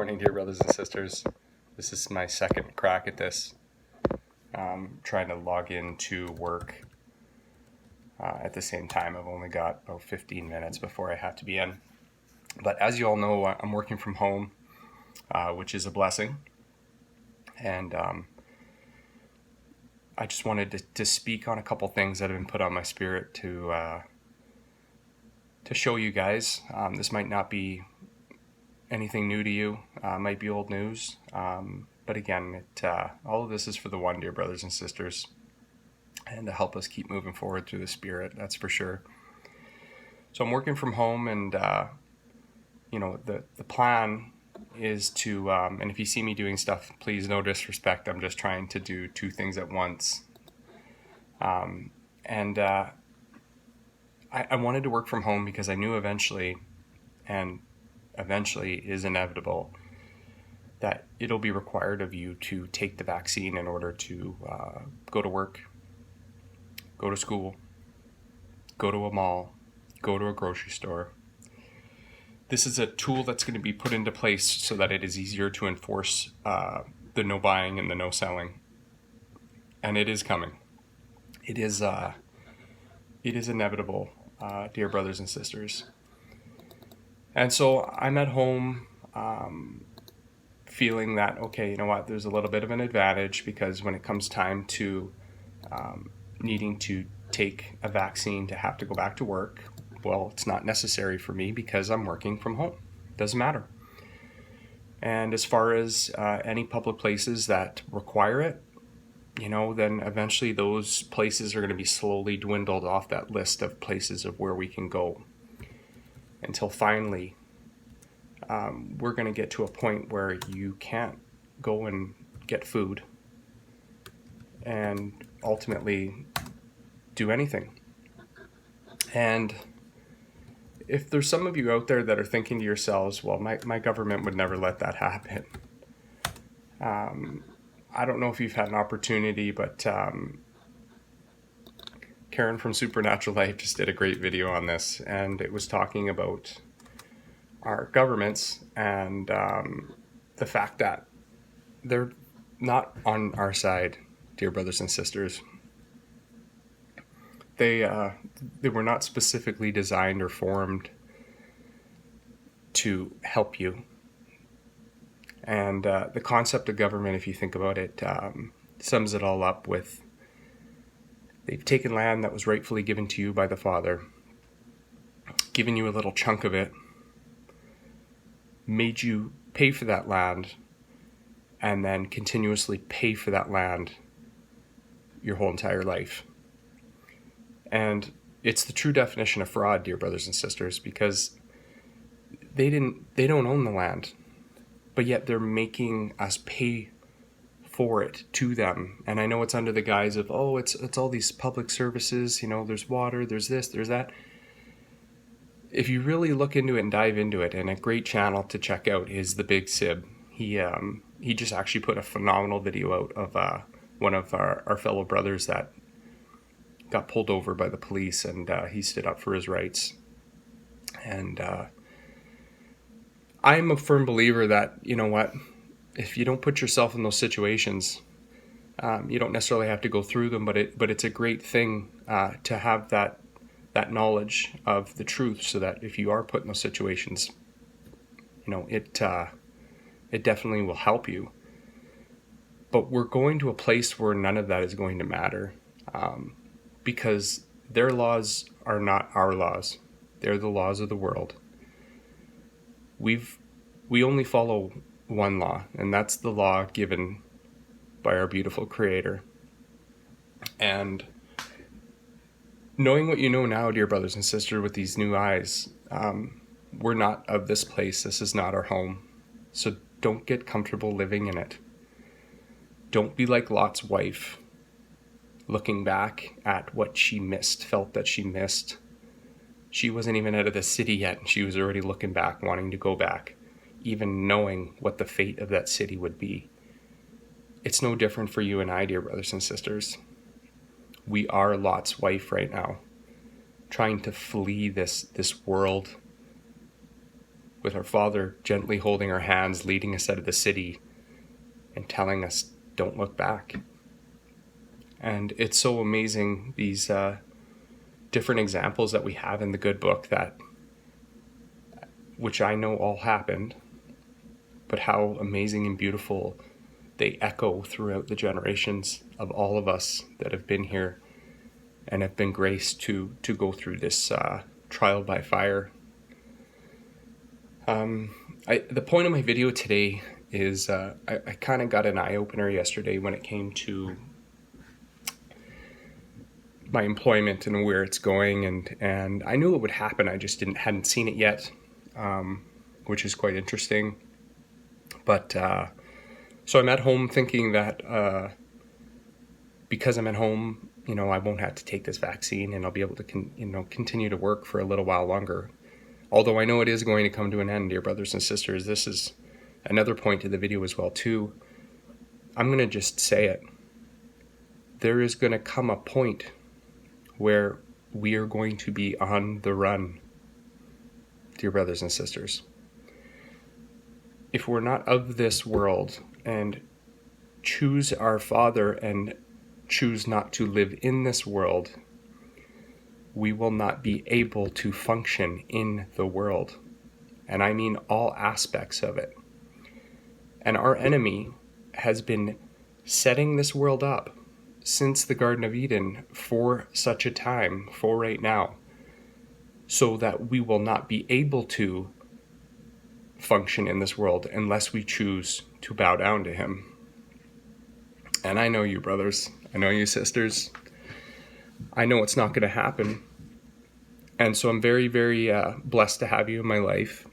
morning, dear brothers and sisters. This is my second crack at this. Trying to log into work at the same time. I've only got about 15 minutes before I have to be in. But as you all know, I'm working from home, which is a blessing. And I just wanted to speak on a couple things that have been put on my spirit to show you guys. This might not be anything new to you, might be old news, but again, all of this is for the one, dear brothers and sisters, and to help us keep moving forward through the Spirit, that's for sure. So I'm working from home, and the plan is to, and if you see me doing stuff, please no disrespect, I'm just trying to do two things at once. I wanted to work from home because I knew eventually is inevitable, that it'll be required of you to take the vaccine in order to go to work, go to school, go to a mall, go to a grocery store. This is a tool that's going to be put into place so that it is easier to enforce the no buying and the no selling. And it is coming. It is inevitable, dear brothers and sisters. And so I'm at home feeling that, okay, you know what, there's a little bit of an advantage, because when it comes time to needing to take a vaccine to have to go back to work, well, it's not necessary for me because I'm working from home. Doesn't matter. And as far as any public places that require it, then eventually those places are going to be slowly dwindled off that list of places of where we can go, until finally we're going to get to a point where you can't go and get food and ultimately do anything. And if there's some of you out there that are thinking to yourselves, well, my government would never let that happen. I don't know if you've had an opportunity, but Karen from Supernatural Life just did a great video on this, and it was talking about our governments and the fact that they're not on our side, dear brothers and sisters. They were not specifically designed or formed to help you. And the concept of government, if you think about it, sums it all up with: they've taken land that was rightfully given to you by the Father, given you a little chunk of it, made you pay for that land, and then continuously pay for that land your whole entire life. And it's the true definition of fraud, dear brothers and sisters, because they don't own the land, but yet they're making us pay for it to them. And I know it's under the guise of, it's all these public services, there's water, there's this, there's that. If you really look into it and dive into it, and a great channel to check out is the Big Sib. He just actually put a phenomenal video out of one of our fellow brothers that got pulled over by the police, and he stood up for his rights. And I'm a firm believer that, if you don't put yourself in those situations, you don't necessarily have to go through them, but it's a great thing to have that knowledge of the truth, so that if you are put in those situations, it definitely will help you. But we're going to a place where none of that is going to matter, because their laws are not our laws. They're the laws of the world. We only follow one law, and that's the law given by our beautiful Creator. And knowing what you know now, dear brothers and sisters, with these new eyes, we're not of this place. This is not our home. So don't get comfortable living in it. Don't be like Lot's wife, looking back at what she felt that she missed. She wasn't even out of the city yet, and she was already looking back, wanting to go back, even knowing what the fate of that city would be. It's no different for you and I, dear brothers and sisters. We are Lot's wife right now, trying to flee this world with our Father gently holding our hands, leading us out of the city and telling us, don't look back. And it's so amazing, these different examples that we have in the good book, that which I know all happened, but how amazing and beautiful they echo throughout the generations of all of us that have been here and have been graced to go through this trial by fire. The point of my video today is I kind of got an eye-opener yesterday when it came to my employment and where it's going, and I knew it would happen. I just hadn't seen it yet, which is quite interesting. But so I'm at home thinking that because I'm at home, I won't have to take this vaccine, and I'll be able to continue to work for a little while longer. Although I know it is going to come to an end, dear brothers and sisters. This is another point of the video as well too. I'm going to just say it. There is going to come a point where we are going to be on the run, dear brothers and sisters. If we're not of this world and choose our Father and choose not to live in this world, we will not be able to function in the world. And I mean all aspects of it. And our enemy has been setting this world up since the Garden of Eden for such a time, for right now, so that we will not be able to function in this world unless we choose to bow down to him. And I know you brothers, I know you sisters, I know it's not going to happen. And so I'm very, very blessed to have you in my life.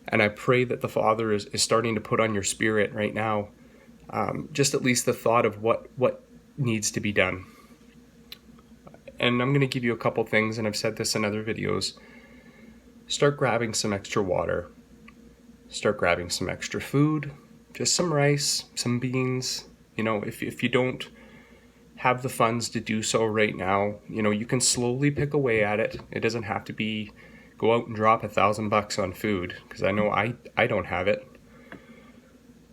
And I pray that the Father is starting to put on your spirit right now, just at least the thought of what needs to be done. And I'm going to give you a couple things, and I've said this in other videos. Start grabbing some extra water. Start grabbing some extra food, just some rice, some beans. If you don't have the funds to do so right now, you can slowly pick away at it. It doesn't have to be go out and drop $1,000 on food, because I know I don't have it.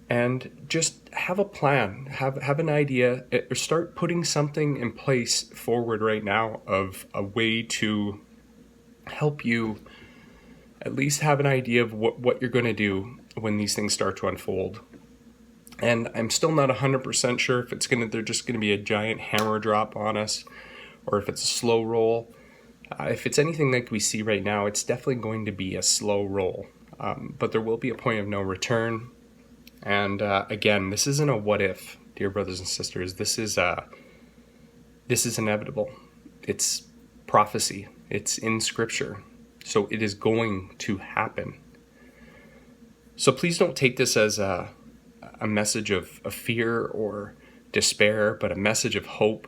And just have a plan, have an idea, or start putting something in place forward right now of a way to help you at least have an idea of what you're going to do when these things start to unfold. And I'm still not 100% sure if they're just going to be a giant hammer drop on us, or if it's a slow roll. If it's anything like we see right now, it's definitely going to be a slow roll. But there will be a point of no return. And again, this isn't a what if, dear brothers and sisters. This is inevitable. It's prophecy. It's in Scripture. So it is going to happen. So please don't take this as a message of fear or despair, but a message of hope,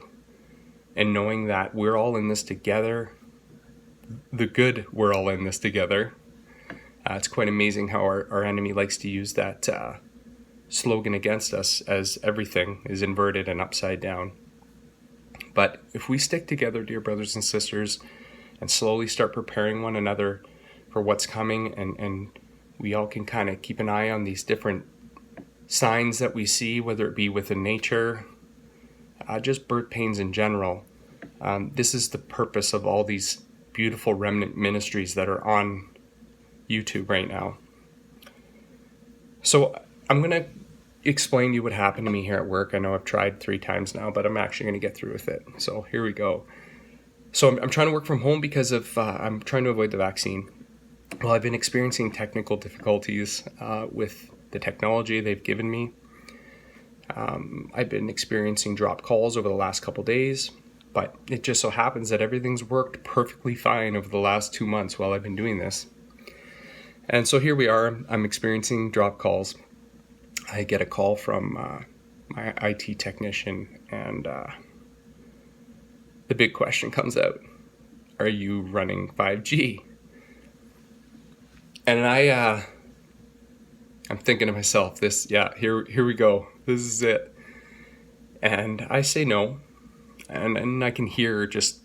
and knowing that we're all in this together. The good, we're all in this together. It's quite amazing how our enemy likes to use that slogan against us, as everything is inverted and upside down. But if we stick together, dear brothers and sisters, and slowly start preparing one another for what's coming, and we all can kind of keep an eye on these different signs that we see, whether it be within nature, just birth pains in general. This is the purpose of all these beautiful remnant ministries that are on YouTube right now. So I'm going to explain to you what happened to me here at work. I know I've tried 3 times now, but I'm actually going to get through with it. So here we go. So I'm trying to work from home because of I'm trying to avoid the vaccine. Well, I've been experiencing technical difficulties with the technology they've given me. I've been experiencing drop calls over the last couple days, but it just so happens that everything's worked perfectly fine over the last 2 months while I've been doing this. And so here we are. I'm experiencing drop calls. I get a call from my IT technician, and the big question comes out: are you running 5G? And I'm thinking to myself, here we go. This is it. And I say no, and I can hear just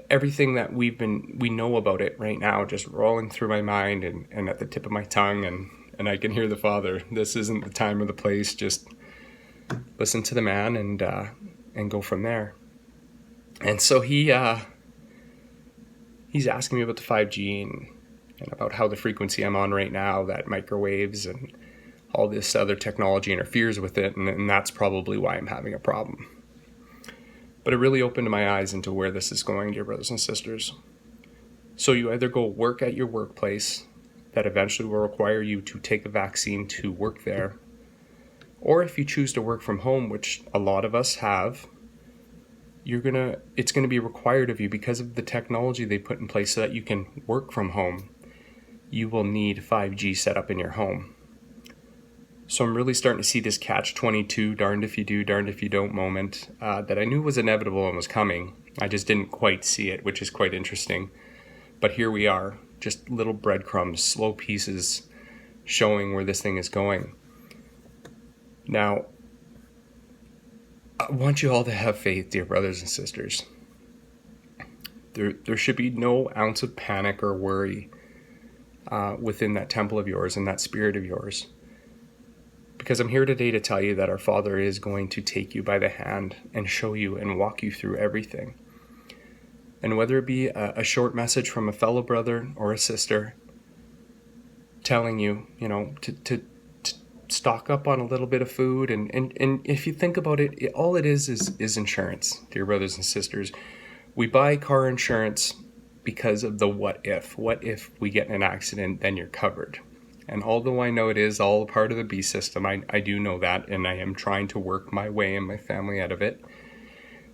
everything that we know about it right now just rolling through my mind and at the tip of my tongue, and I can hear the Father. This isn't the time or the place. Just listen to the man and go from there. And so he's asking me about the 5G and about how the frequency I'm on right now, that microwaves and all this other technology interferes with it, and that's probably why I'm having a problem. But it really opened my eyes into where this is going, dear brothers and sisters. So you either go work at your workplace that eventually will require you to take a vaccine to work there, or if you choose to work from home, which a lot of us have, it's gonna be required of you because of the technology they put in place so that you can work from home. You will need 5G set up in your home. So I'm really starting to see this catch-22, darned if you do, darned if you don't moment that I knew was inevitable and was coming. I just didn't quite see it, which is quite interesting. But here we are, just little breadcrumbs, slow pieces showing where this thing is going. Now, I want you all to have faith, dear brothers and sisters. There should be no ounce of panic or worry within that temple of yours and that spirit of yours. Because I'm here today to tell you that our Father is going to take you by the hand and show you and walk you through everything. And whether it be a short message from a fellow brother or a sister telling you, to stock up on a little bit of food. And if you think about it, all it is insurance, dear brothers and sisters. We buy car insurance because of the what if. What if we get in an accident, then you're covered. And although I know it is all a part of the B system, I do know that, and I am trying to work my way and my family out of it.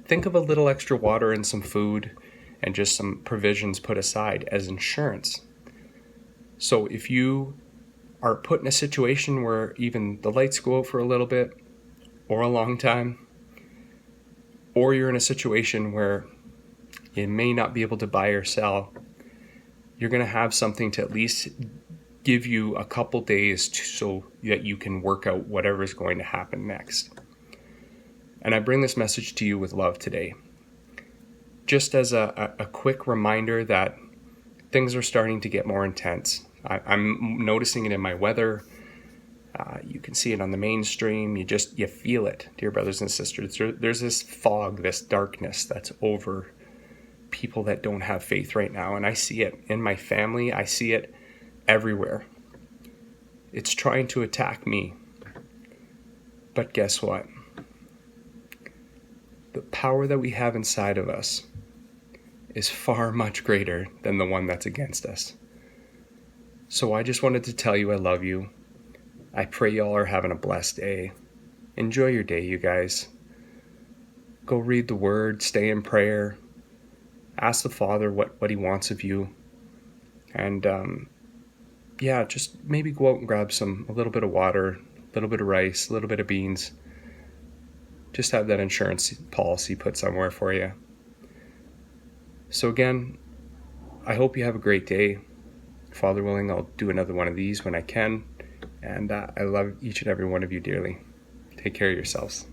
Think of a little extra water and some food and just some provisions put aside as insurance. So if you are put in a situation where even the lights go out for a little bit or a long time, or you're in a situation where you may not be able to buy or sell, you're going to have something to at least give you a couple days so that you can work out whatever is going to happen next. And I bring this message to you with love today. Just as a quick reminder that things are starting to get more intense. I'm noticing it in my weather. You can see it on the mainstream. You feel it, dear brothers and sisters. There's this fog, this darkness that's over people that don't have faith right now. And I see it in my family. I see it everywhere. It's trying to attack me. But guess what? The power that we have inside of us is far much greater than the one that's against us. So I just wanted to tell you I love you. I pray y'all are having a blessed day. Enjoy your day, you guys. Go read the word, stay in prayer. Ask the Father what he wants of you. And just maybe go out and grab a little bit of water, a little bit of rice, a little bit of beans. Just have that insurance policy put somewhere for you. So again, I hope you have a great day. Father willing, I'll do another one of these when I can. And I love each and every one of you dearly. Take care of yourselves.